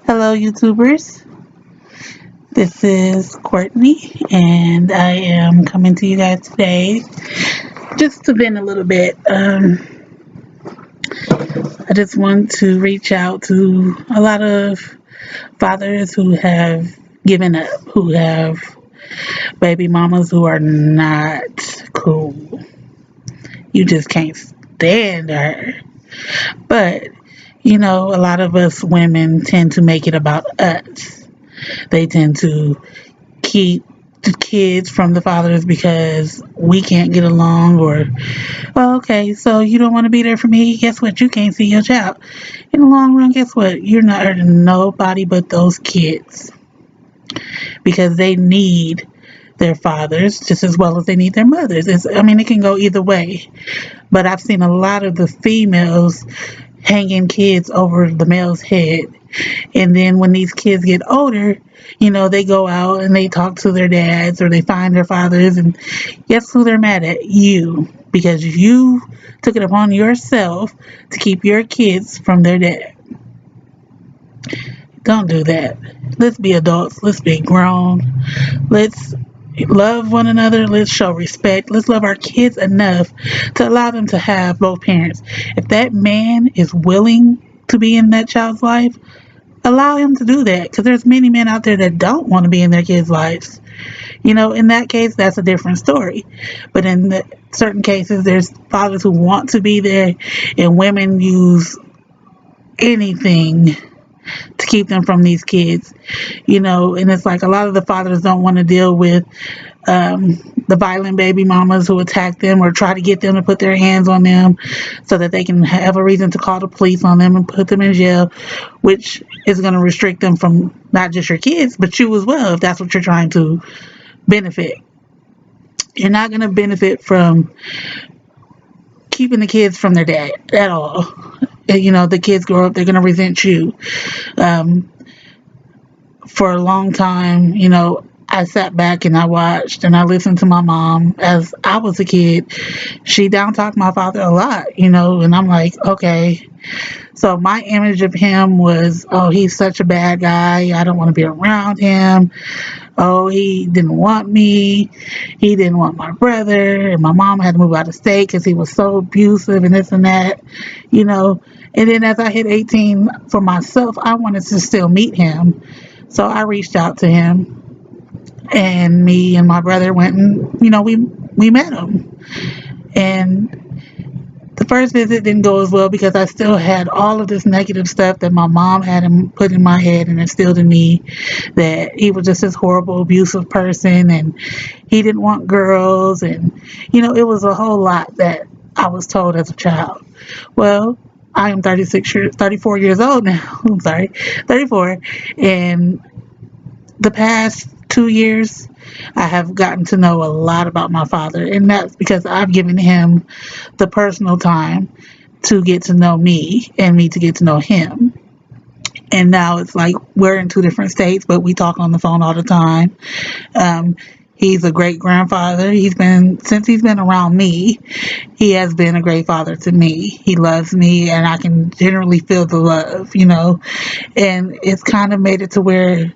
Hello, YouTubers. This is Courtney, and I am coming to you guys today just to vent a little bit. I just want to reach out to a lot of fathers who have given up, who have baby mamas who are not cool. You just can't stand her. But, a lot of us women tend to make it about us. They tend to keep the kids from the fathers because we can't get along, or, well, okay, so you don't want to be there for me. Guess what? You can't see your child. In the long run, guess what? You're not hurting nobody but those kids, because they need their fathers just as well as they need their mothers. It can go either way. But I've seen a lot of the females hanging kids over the male's head. And then when these kids get older, they go out and they talk to their dads or they find their fathers. And guess who they're mad at? You. Because you took it upon yourself to keep your kids from their dad. Don't do that. Let's be adults. Let's be grown. Let's love one another. Let's show respect. Let's love our kids enough to allow them to have both parents. If that man is willing to be in that child's life, allow him to do that, because there's many men out there that don't want to be in their kids' lives. In that case, that's a different story. But in certain cases, there's fathers who want to be there, and women use anything to keep them from these kids. And it's like a lot of the fathers don't want to deal with the violent baby mamas who attack them or try to get them to put their hands on them so that they can have a reason to call the police on them and put them in jail, which is going to restrict them from not just your kids, but you as well, if that's what you're trying to benefit. You're not going to benefit from keeping the kids from their dad at all. The kids grow up, they're going to resent you. For a long time, I sat back and I watched and I listened to my mom as I was a kid. She down talked my father a lot, and I'm like, okay. So my image of him was, oh, he's such a bad guy. I don't want to be around him. Oh, he didn't want me. He didn't want my brother. And my mom had to move out of state because he was so abusive and this and that, And then as I hit 18 for myself, I wanted to still meet him. So I reached out to him. And me and my brother went and, we met him. And the first visit didn't go as well because I still had all of this negative stuff that my mom had him put in my head and instilled in me, that he was just this horrible, abusive person and he didn't want girls. And, it was a whole lot that I was told as a child. Well, I am 34 years old now. I'm sorry, 34. And the past 2 years, I have gotten to know a lot about my father, and that's because I've given him the personal time to get to know me and me to get to know him. And now it's like we're in two different states, but we talk on the phone all the time. He's a great grandfather. Since he's been around me, he has been a great father to me. He loves me, and I can generally feel the love, And it's kind of made it to where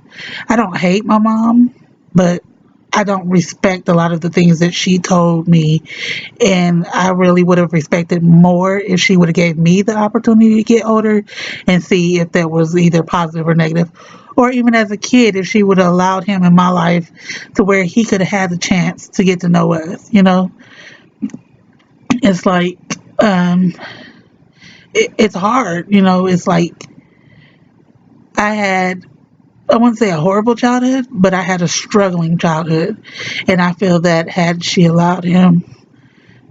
I don't hate my mom, but I don't respect a lot of the things that she told me. And I really would have respected more if she would have gave me the opportunity to get older and see if that was either positive or negative. Or even as a kid, if she would have allowed him in my life to where he could have had the chance to get to know us, It's like, it's hard, It's like I wouldn't say a horrible childhood, but I had a struggling childhood. And I feel that had she allowed him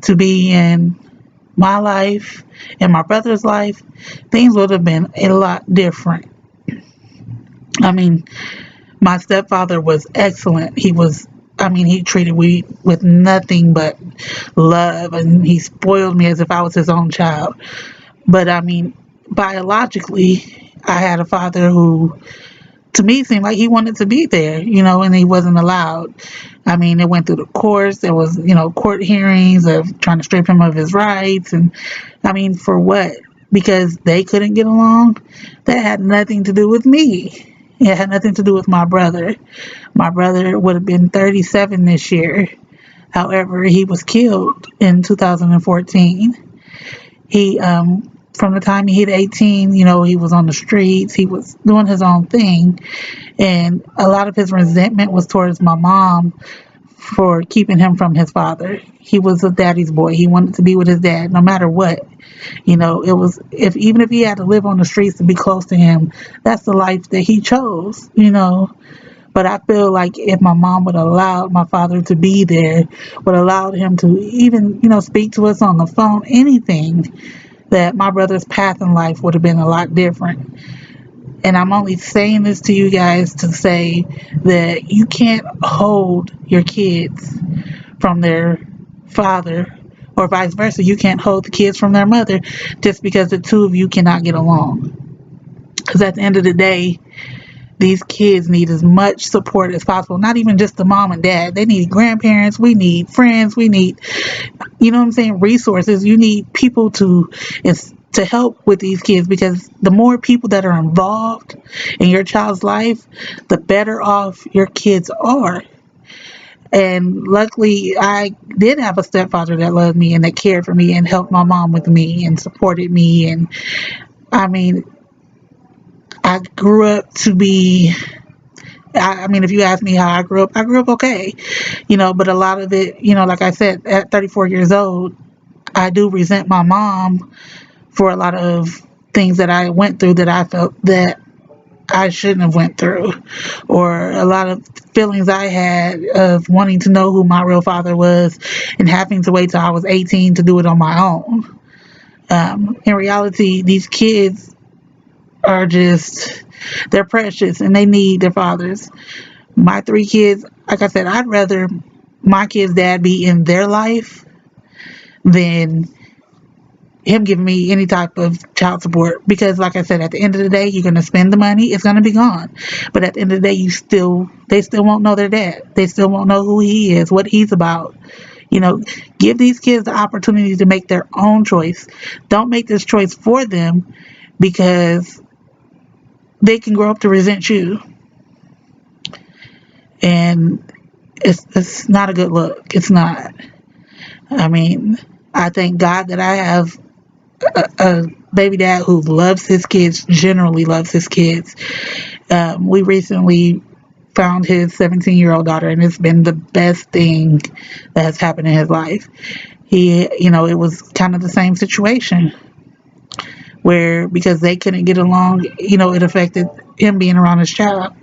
to be in my life and my brother's life, things would have been a lot different. My stepfather was excellent. He treated me with nothing but love, and he spoiled me as if I was his own child. But biologically, I had a father who, to me, seemed like he wanted to be there, and he wasn't allowed. It went through the courts. There was, court hearings of trying to strip him of his rights. And, for what? because they couldn't get along, that had nothing to do with me. It had nothing to do with my brother. My brother would have been 37 this year. However, he was killed in 2014. He, from the time he hit 18, he was on the streets. He was doing his own thing. And a lot of his resentment was towards my mom for keeping him from his father. He was a daddy's boy. He wanted to be with his dad no matter what. It was, if even if he had to live on the streets to be close to him, that's the life that he chose. But I feel like if my mom would allow my father to be there, would allow him to even, speak to us on the phone, anything, that my brother's path in life would have been a lot different. And I'm only saying this to you guys to say that you can't hold your kids from their father, or vice versa. You can't hold the kids from their mother just because the two of you cannot get along. Because at the end of the day, these kids need as much support as possible. Not even just the mom and dad. They need grandparents. We need friends. We need, resources. You need people to help with these kids, because the more people that are involved in your child's life, the better off your kids are. And luckily, I did have a stepfather that loved me and that cared for me and helped my mom with me and supported me. And I mean, I grew up to be, if you ask me how I grew up okay, but a lot of it, like I said, at 34 years old, I do resent my mom for a lot of things that I went through that I felt that I shouldn't have went through, or a lot of feelings I had of wanting to know who my real father was and having to wait till I was 18 to do it on my own. In reality, these kids are they're precious and they need their fathers. My three kids, like I said, I'd rather my kids' dad be in their life than him giving me any type of child support, because like I said, at the end of the day, you're going to spend the money, it's going to be gone, but at the end of the day, they still won't know their dad. They still won't know who he is, what he's about. Give these kids the opportunity to make their own choice. Don't make this choice for them, because they can grow up to resent you, and it's not a good look. It's not. I thank God that I have a baby dad who loves his kids, generally loves his kids. We recently found his 17-year-old daughter, and it's been the best thing that has happened in his life. It was kind of the same situation where, because they couldn't get along, it affected him being around his child.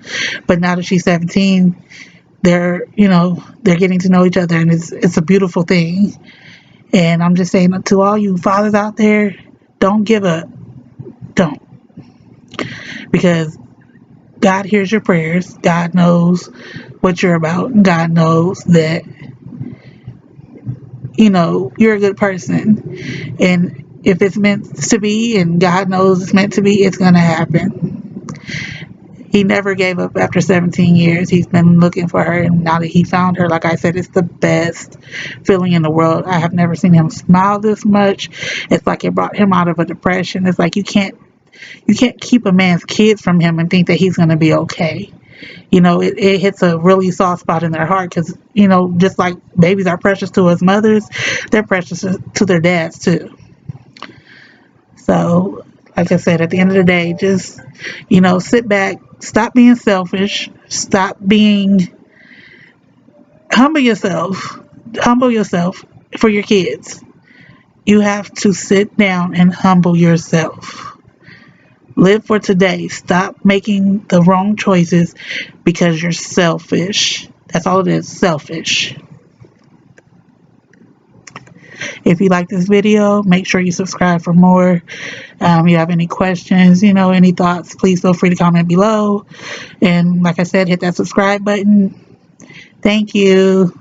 But now that she's 17, they're getting to know each other, and it's a beautiful thing. And I'm just saying to all you fathers out there, don't give up. Don't. Because God hears your prayers. God knows what you're about. God knows that, you're a good person. And if it's meant to be, and God knows it's meant to be, it's going to happen. He never gave up after 17 years. He's been looking for her, and now that he found her, like I said, it's the best feeling in the world. I have never seen him smile this much. It's like it brought him out of a depression. It's like you can't keep a man's kids from him and think that he's going to be okay. It hits a really soft spot in their heart, because, just like babies are precious to us mothers, they're precious to their dads too. So, like I said, at the end of the day, just, sit back, stop being selfish, humble yourself for your kids. You have to sit down and humble yourself. Live for today. Stop making the wrong choices because you're selfish. That's all it is, selfish. If you like this video, make sure you subscribe for more. You have any questions, any thoughts, please feel free to comment below. And like I said, hit that subscribe button. Thank you.